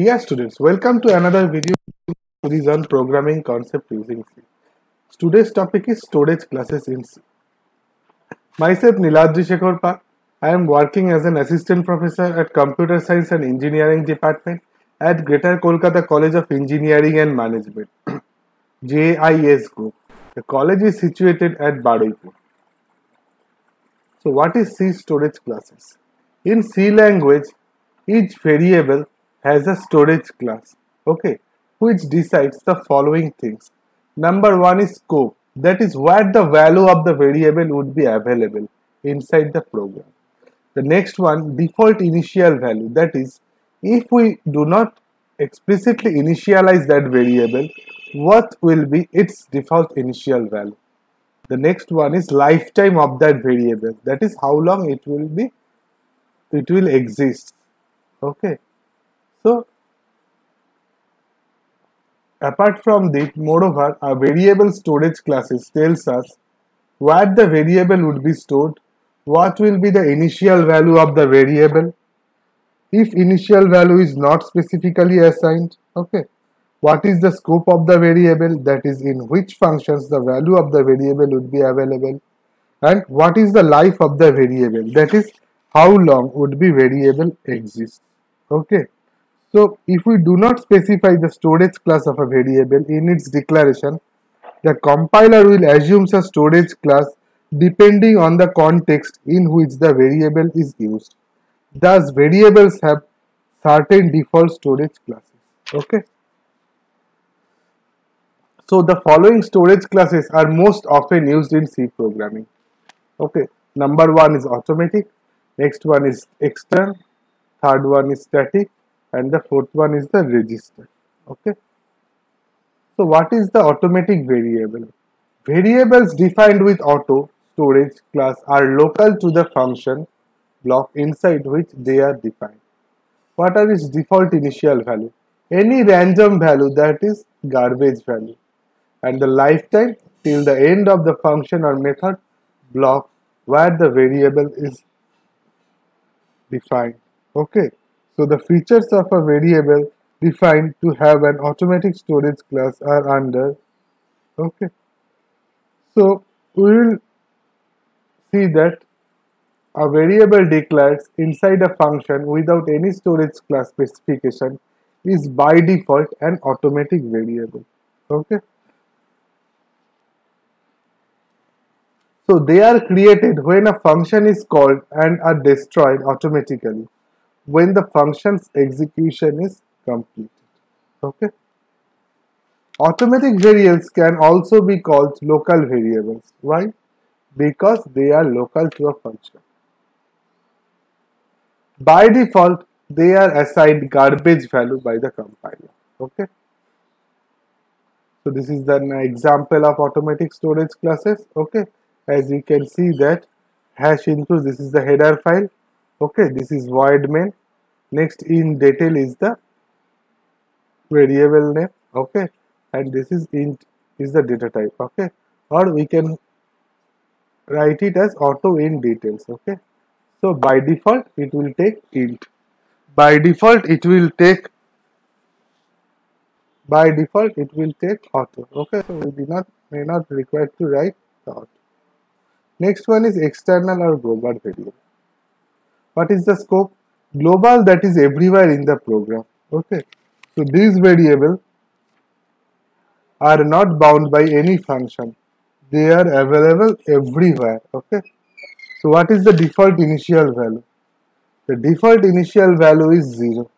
Dear students, welcome to another video series on programming concept using C. Today's topic is storage classes in C. Myself Niladri Shekhar Pak. I am working as an assistant professor at Computer Science and Engineering Department at Greater Kolkata College of Engineering and Management, JIS Group. The college is situated at Baruipur. So what is C storage classes? In C language, each variable has a storage class, which decides the following things. Number one is scope, that is where the value of the variable would be available inside the program. The next one, default initial value, that is if we do not explicitly initialize that variable, what will be its default initial value. The next one is lifetime of that variable, that is how long it will exist. So apart from this, moreover, a variable storage classes tells us where the variable would be stored, what will be the initial value of the variable, if initial value is not specifically assigned, what is the scope of the variable, that is in which functions the value of the variable would be available, and what is the life of the variable, that is how long would be variable exist. So if we do not specify the storage class of a variable in its declaration, the compiler will assume a storage class depending on the context in which the variable is used. Thus, variables have certain default storage classes. So the following storage classes are most often used in C programming. Number one is automatic, next one is extern, third one is static, and the fourth one is the register. So what is the automatic variable? Variables defined with auto storage class are local to the function block inside which they are defined. What are its default initial value? Any random value, that is garbage value, and the lifetime till the end of the function or method block where the variable is defined. So the features of a variable defined to have an automatic storage class are under. So we will see that a variable declared inside a function without any storage class specification is by default an automatic variable. So they are created when a function is called and are destroyed automatically when the function's execution is completed. Automatic variables can also be called local variables. Why? Because they are local to a function. By default, they are assigned garbage value by the compiler. So this is an example of automatic storage classes. As you can see that hash includes, this is the header file. This is void main. Next in detail is the variable name. And this is int is the data type. Or we can write it as auto in details. So by default it will take int. By default it will take auto. So we may not require to write the auto. Next one is external or global variable. What is the scope? Global, that is everywhere in the program. So these variables are not bound by any function. They are available everywhere. So what is the default initial value? The default initial value is 0.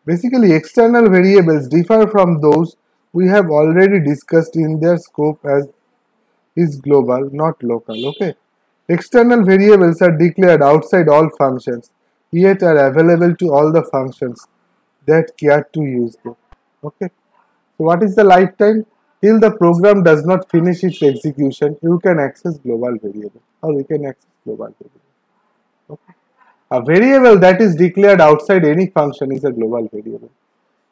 Basically, external variables differ from those we have already discussed in their scope as is global, not local. External variables are declared outside all functions, yet are available to all the functions that care to use them. So what is the lifetime? Till the program does not finish its execution, you can access global variable, or we can access global variable. A variable that is declared outside any function is a global variable.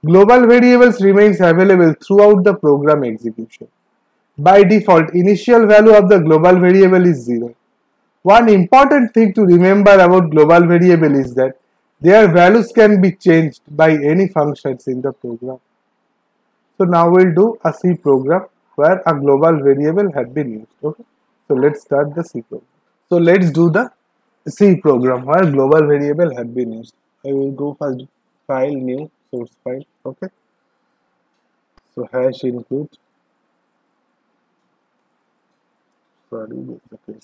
Global variables remains available throughout the program execution. By default, initial value of the global variable is 0. One important thing to remember about global variable is that Their values can be changed by any functions in the program. So now we'll do a C program where a global variable had been used. Okay. So let's start the C program. So let's do the C program where global variable had been used. I will go first file new source file. Okay. So hash include, sorry, okay,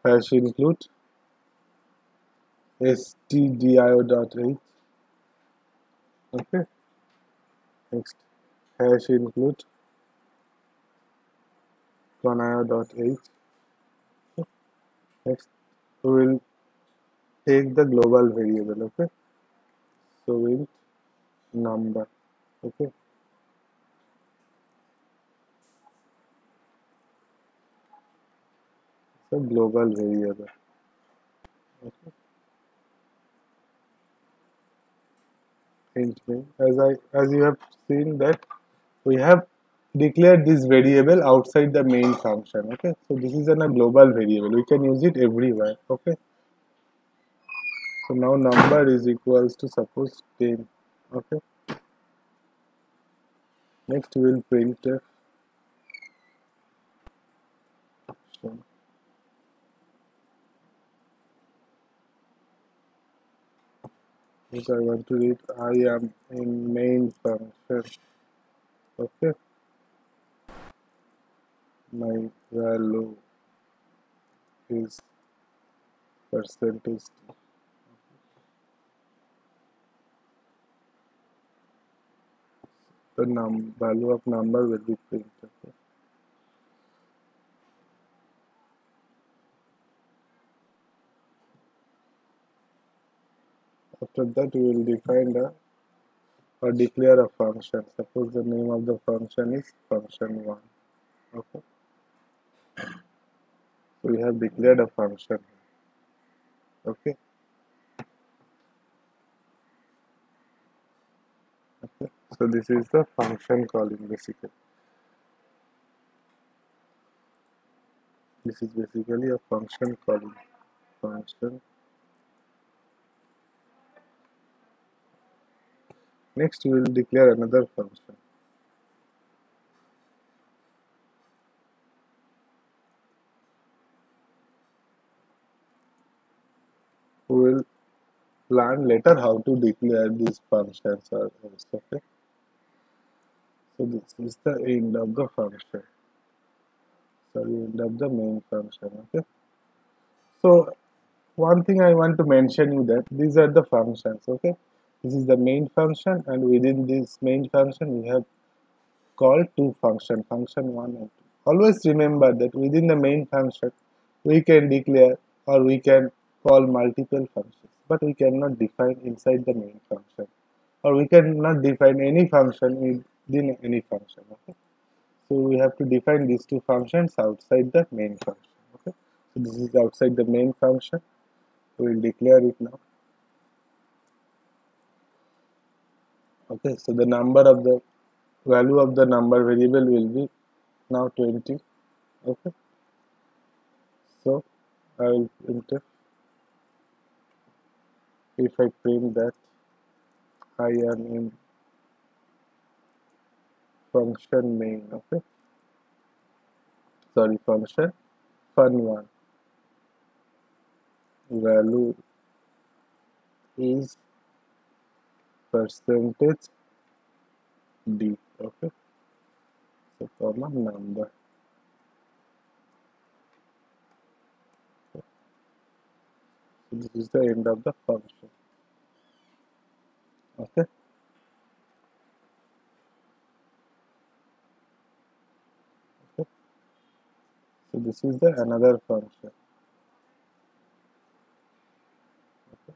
hash include stdio.h. Okay. Next hash include conio.h. Next we will take the global variable. Okay. So int number. Okay. So global variable. Okay. Int main. As you have seen that we have declared this variable outside the main function. Okay. So this is a global variable. We can use it everywhere. Okay. So now number is equals to suppose 10. Okay. Next we will print so if I want to read I am in main function. Okay. My value is percentage. The value of number will be printed. Okay. After that we will define or declare a function. Suppose the name of the function is function1. Okay. So we have declared a function. Okay. Okay. So this is the function calling basically. This is basically a function calling function. Next we will declare another function. We will learn later how to declare these functions or else. Okay. So this is the end of the function. Sorry, end of the main function. Okay. So one thing I want to mention you that these are the functions. Okay. This is the main function, and within this main function we have called two functions, function 1 and 2. Always remember that within the main function we can declare or we can call multiple functions, but we cannot define inside the main function, or we cannot define any function within any function. Okay. So we have to define these two functions outside the main function. Okay. So this is outside the main function. We will declare it now. Okay. So the number of the value of the number variable will be now 20. Okay. So I will enter if I print that I am in function main. Okay. Sorry, function fun1. Value is percentage d. Okay. So comma number. So this is the end of the function. Okay. Okay. So this is the another function. Okay.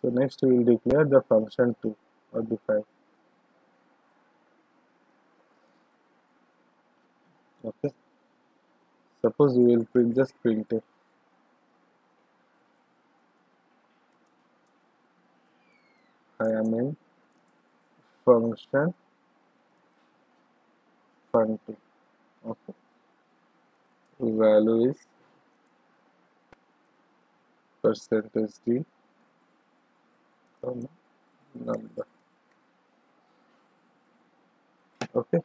So next we will declare the function 2 or define. Okay. Suppose we will print just printf. I am in function fun2. Okay. Value is percentage d number. Okay,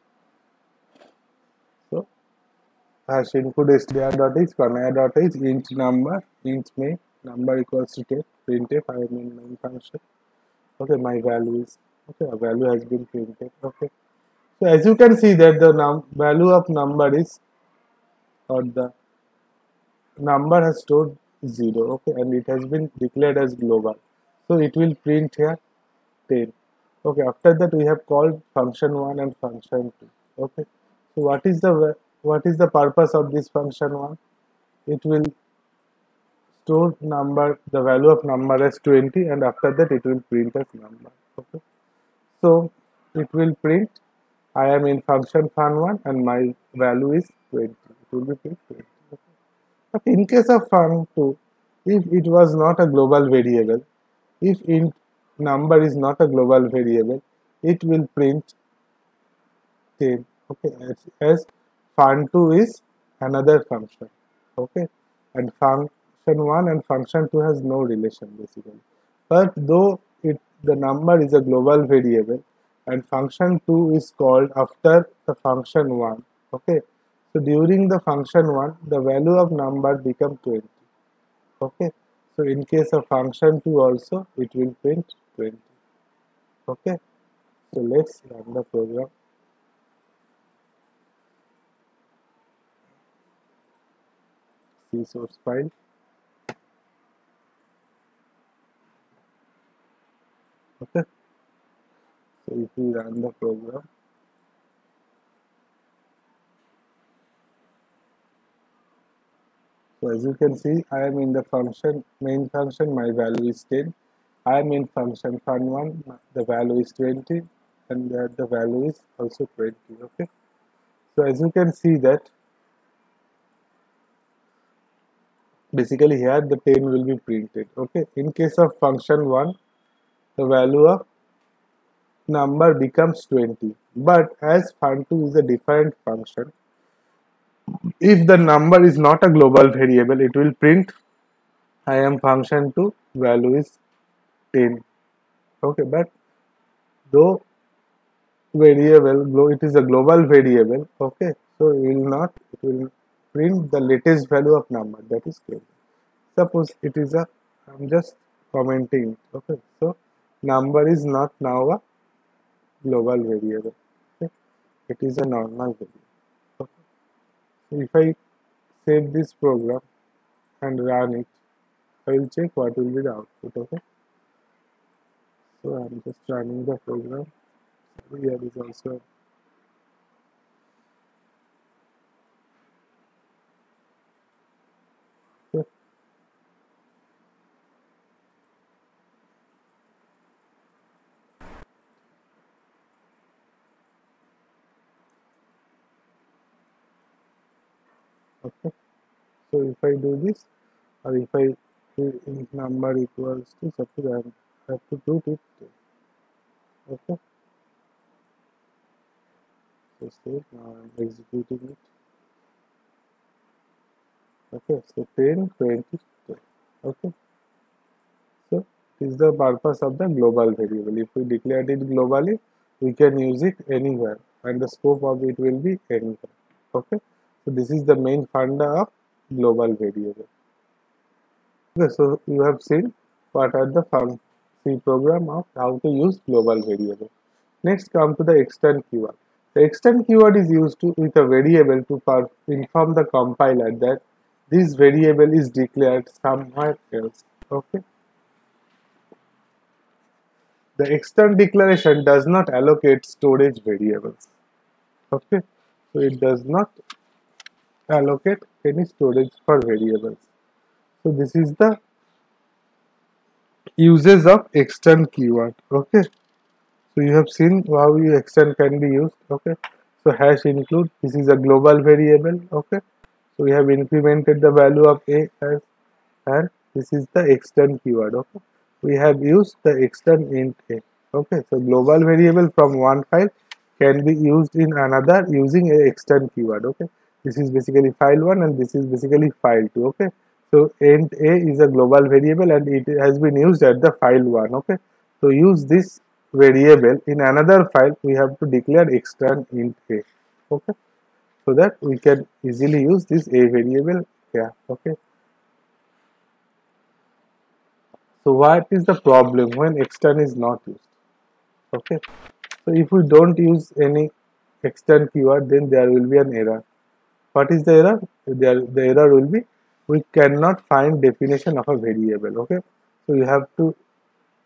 so hash input str dot is kanaya dot is int number, int main number equals to 10, printf. I am in main function. Okay, my value is, okay, a value has been printed. Okay, so as you can see that the value of number is, or the number has stored 0. Okay, and it has been declared as global, so it will print here 10. Okay, after that we have called function 1 and function 2. Okay, so what is the purpose of this function 1? It will store number, the value of number as 20, and after that it will print as number. Okay, so it will print, I am in function fun1 and my value is 20. It will be print 20. Okay. But in case of fun2, if it was not a global variable, if int number is not a global variable, it will print 10. Okay, as fun2 is another function. Okay, and function 1 and function 2 has no relation basically. But though the number is a global variable and function 2 is called after the function 1. Okay, so during the function 1 the value of number become 20. Okay, so in case of function 2 also it will print 20. Okay, so let's run the program. C source file. Okay, so if we run the program, so as you can see, I am in the function main function, my value is 10. I am in function fun1, the value is 20, and the value is also 20. Okay, so as you can see that basically here the 10 will be printed. Okay, in case of function 1, the value of number becomes 20, but as fun2 is a different function, if the number is not a global variable, it will print I am function 2, value is 10. Okay, but though variable, it is a global variable. Okay, so it will print the latest value of number, that is global. Suppose it is a, I'm just commenting. Okay, so number is not now a global variable. Okay, it is a normal variable. Okay, so if I save this program and run it, I will check what will be the output. Okay, so I'm just running the program. So here is also, okay. Okay, so if I do this, or if I int number equals to, suppose I have to do it. Okay, so save, now I'm executing it. Okay, so 10, 20, 10. Okay, so this is the purpose of the global variable. If we declared it globally, we can use it anywhere, and the scope of it will be anywhere. Okay, so this is the main funda of global variable. Okay, so you have seen what are the C program of how to use global variable. Next, come to the extend keyword. The extend keyword is used with a variable to inform the compiler that this variable is declared somewhere else. Okay. The extend declaration does not allocate storage variables. Okay. So it does not allocate any storage for variables. So this is the uses of extend keyword. Okay, so you have seen how extend can be used. Okay, so hash include, this is a global variable. Okay, so we have incremented the value of a as, and this is the extend keyword. Okay, we have used the extend int a. Okay, so global variable from one file can be used in another using a extend keyword. Okay, this is basically file 1 and this is basically file 2. Okay, So int a is a global variable and it has been used at the file 1. Okay. So use this variable in another file, we have to declare extern int a. Okay. So that we can easily use this a variable here. Okay. So what is the problem when extern is not used? Okay. So if we don't use any extern keyword, then there will be an error. What is the error? The error will be we cannot find definition of a variable. Okay. So you have to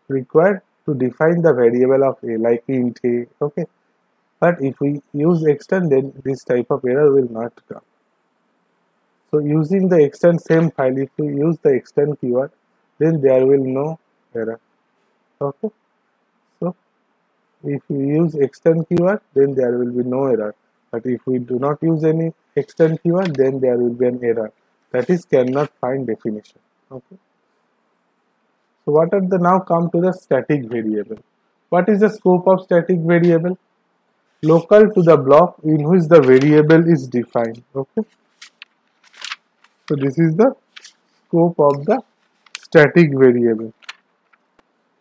require to define the variable of a like int a. Okay. But if we use extern, then this type of error will not come. So using the extend same file, if you use the extend keyword, then there will no error. Okay. So if we use extend keyword, then there will be no error. But if we do not use any extend keyword, then there will be an error. That is cannot find definition. Okay. So what are the now come to the static variable? What is the scope of static variable? Local to the block in which the variable is defined. Okay. So this is the scope of the static variable.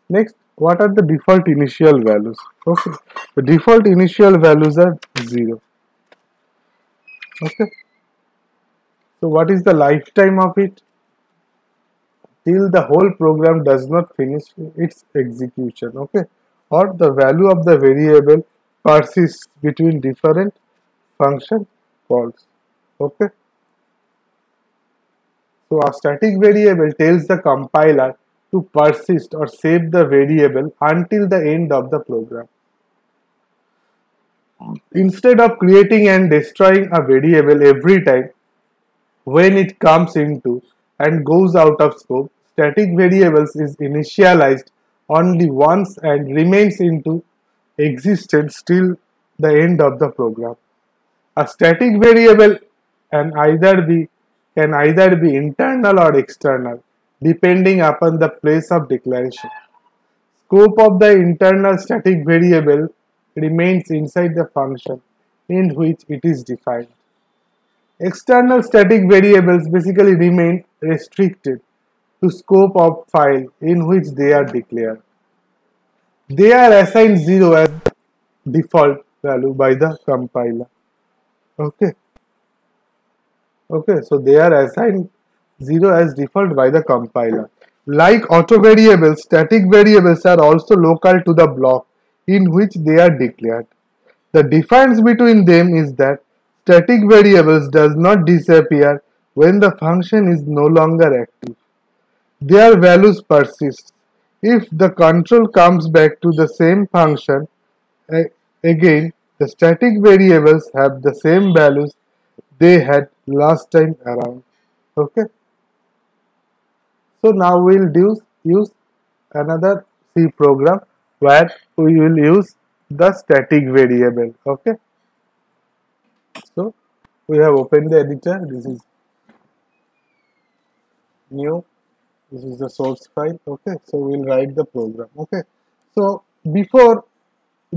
Next, what are the default initial values? Okay, the default initial values are 0. Okay, so what is the lifetime of it? Till the whole program does not finish its execution. Okay, or the value of the variable persists between different function calls. Okay, so a static variable tells the compiler to persist or save the variable until the end of the program. Instead of creating and destroying a variable every time when it comes into and goes out of scope, static variables is initialized only once and remains into existence till the end of the program. A static variable can either be internal or external depending upon the place of declaration. Scope of the internal static variable remains inside the function in which it is defined. External static variables basically remain restricted to scope of file in which they are declared. They are assigned 0 as default value by the compiler. Okay. Okay, so they are assigned 0 as default by the compiler. Like auto variables, static variables are also local to the block in which they are declared. The difference between them is that static variables does not disappear when the function is no longer active. Their values persist. If the control comes back to the same function, again the static variables have the same values they had last time around. Okay. So now we'll use another C program where we will use the static variable. Okay. So we have opened the editor. This is new. This is the source file. Okay. So we'll write the program. Okay. So before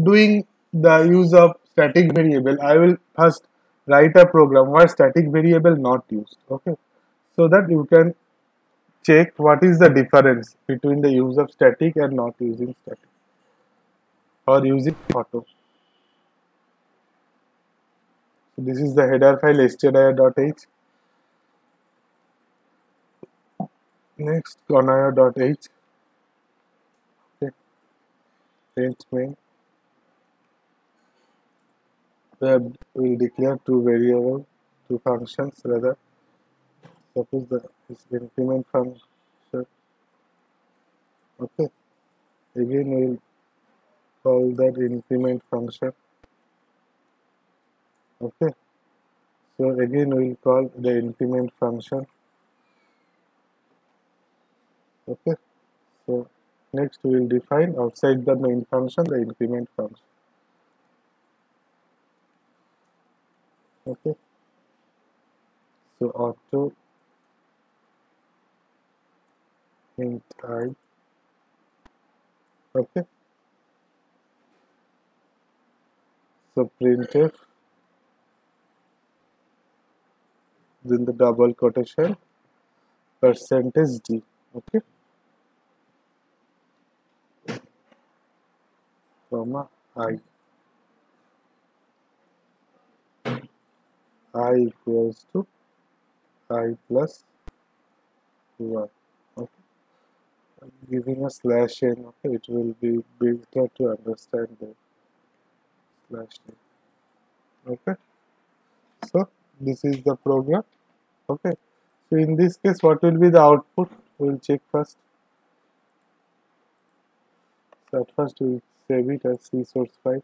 doing the use of static variable, I will first write a program where static variable not used. Okay. So that you can check what is the difference between the use of static and not using static or using auto. So this is the header file stdio.h. Next conayo.h. Okay. Print main. We declare two variables, two functions rather. Suppose the is increment function. Okay. Again we will call that increment function. Okay. So again we will call the increment function. Okay. So next we will define outside the main function the increment function. Okay. So auto int I. Okay. So printf, then the double quotation percentage d. Okay, comma I equals to I plus 1. Okay, giving a slash n. Okay, it will be better to understand the slash n. Okay, so this is the program. Okay, so in this case, what will be the output? We'll check first. So at first we'll save it as C source file.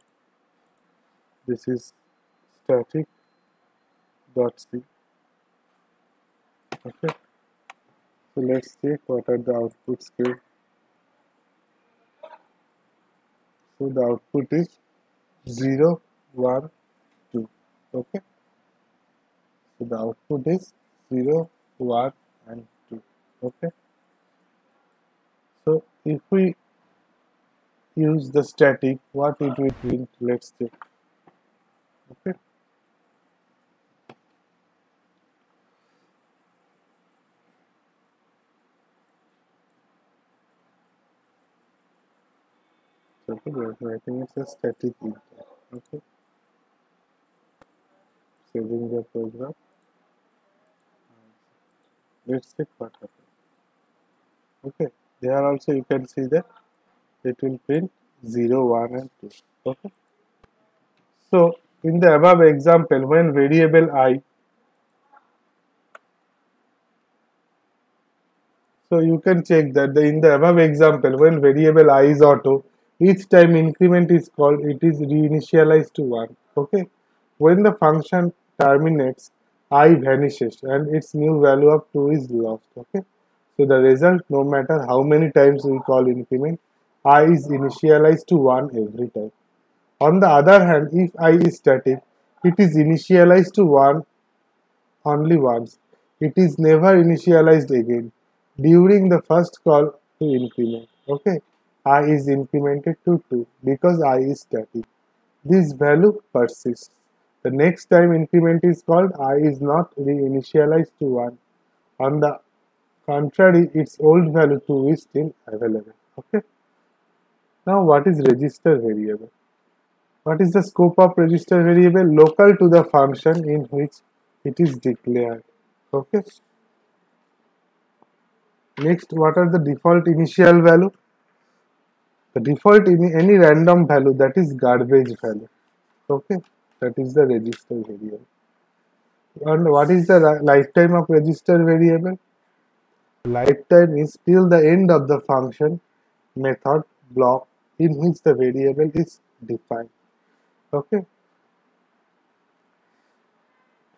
This is static dot C. Okay, so let's check what are the outputs here. So the output is 0, 1, 2. Okay, so the output is 0, 1, and 2. Okay, so if we use the static, what it will print? Let's check. Okay, so I think it's a static int. Okay, saving the program. Let's check what happens. Okay, there also you can see that it will print 0, 1, and 2. Okay, so in the above example, when variable I, so you can check that in the above example, when variable I is auto, each time increment is called, it is reinitialized to 1. Okay, when the function terminates, I vanishes and its new value of 2 is lost. Okay, so the result, no matter how many times we call increment, I is initialized to 1 every time. On the other hand, if I is static, it is initialized to 1 only once. It is never initialized again. During the first call to increment, okay, I is incremented to 2 because I is static. This value persists. The next time increment is called, I is not reinitialized to 1. On the contrary, its old value 2 is still available. Okay. Now, what is register variable? What is the scope of register variable? Local to the function in which it is declared. Okay. Next, what are the default initial value? The default in any random value, that is garbage value. Okay, that is the register variable. And what is the lifetime of register variable? Lifetime is till the end of the function method block in which the variable is defined. Okay,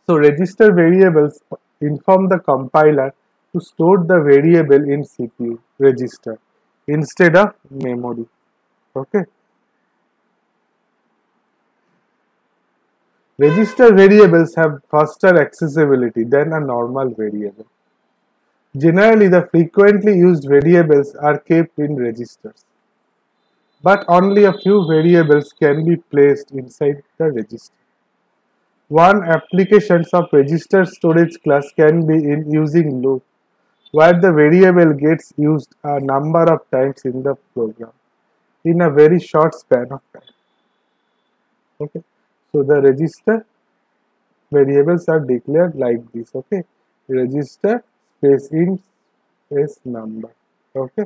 so register variables inform the compiler to store the variable in CPU register instead of memory. Okay, register variables have faster accessibility than a normal variable. Generally, the frequently used variables are kept in registers, but only a few variables can be placed inside the register. One application of register storage class can be in using loop, where the variable gets used a number of times in the program in a very short span of time. Okay, so the register variables are declared like this. Okay, register space int space number. Okay,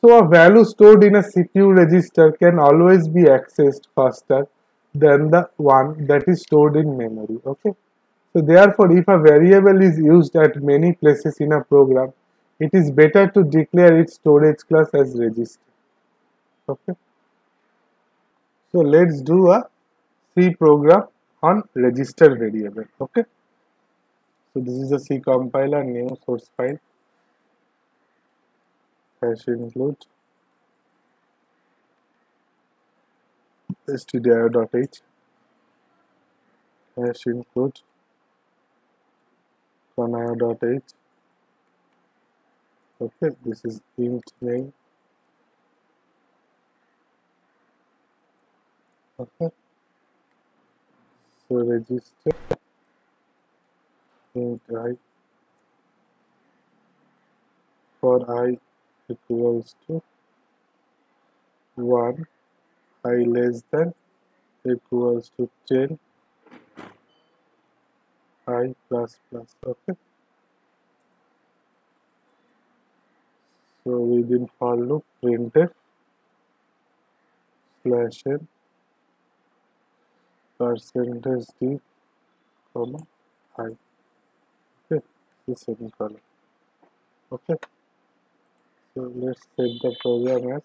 so a value stored in a CPU register can always be accessed faster than the one that is stored in memory. Okay, so therefore if a variable is used at many places in a program, it is better to declare its storage class as register. Okay, so let's do a C program on register variable. Okay, so this is a C compiler, new source file, hash include stdio.h, hash include conio.h. Okay, this is int name. Okay, so register int I for I equals to 1, I less than equals to 10, I plus plus. Okay. So within for loop printf slash n percentage d comma I. Okay, this semicolon. Okay. So let's set the program as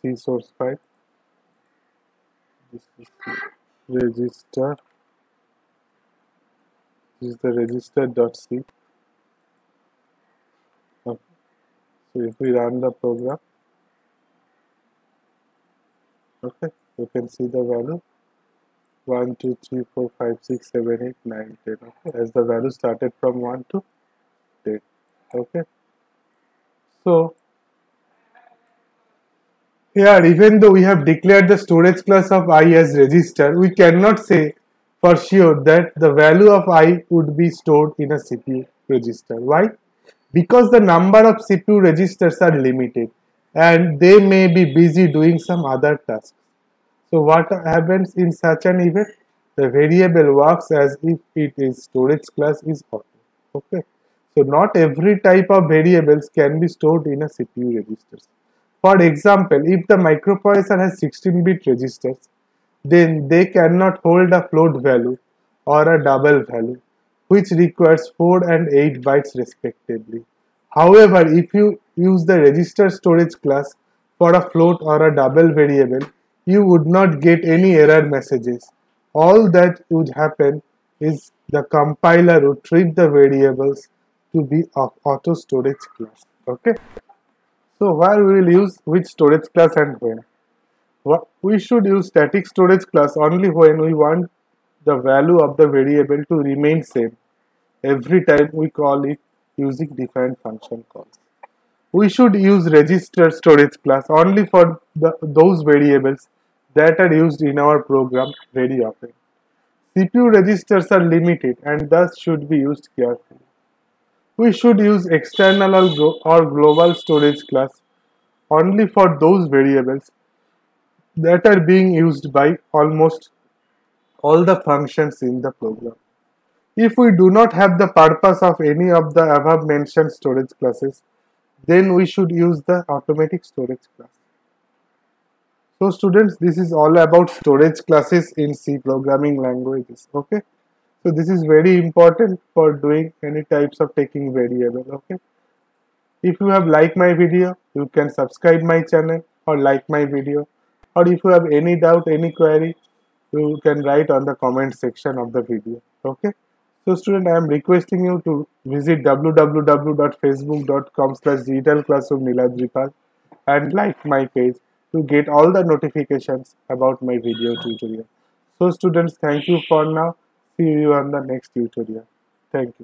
C source file. This is the register. This is the register.c. Okay. So if we run the program, okay, you can see the value 1, 2, 3, 4, 5, 6, 7, 8, 9, 10. Okay, as the value started from 1 to 10. Okay. So here, even though we have declared the storage class of I as register, we cannot say for sure that the value of I would be stored in a CPU register. Why? Because the number of CPU registers are limited and they may be busy doing some other tasks. So what happens in such an event? The variable works as if its storage class is auto. Okay. So not every type of variables can be stored in a CPU registers. For example, if the microprocessor has 16-bit registers, then they cannot hold a float value or a double value, which requires 4 and 8 bytes respectively. However, if you use the register storage class for a float or a double variable, you would not get any error messages. All that would happen is the compiler would treat the variables to be of auto storage class. Okay. So where we will use which storage class and when? We should use static storage class only when we want the value of the variable to remain same every time we call it using defined function calls. We should use register storage class only for those variables that are used in our program very often. CPU registers are limited and thus should be used carefully. We should use external or global storage class only for those variables that are being used by almost all the functions in the program. If we do not have the purpose of any of the above mentioned storage classes, then we should use the automatic storage class. So students, this is all about storage classes in C programming languages. Okay. So this is very important for doing any types of taking variable. Okay. If you have liked my video, you can subscribe my channel or like my video. Or if you have any doubt, any query, you can write on the comment section of the video. Okay. So student, I am requesting you to visit www.facebook.com/digitalclassroom and like my page to get all the notifications about my video tutorial. So students, thank you for now. See you on the next tutorial. Thank you.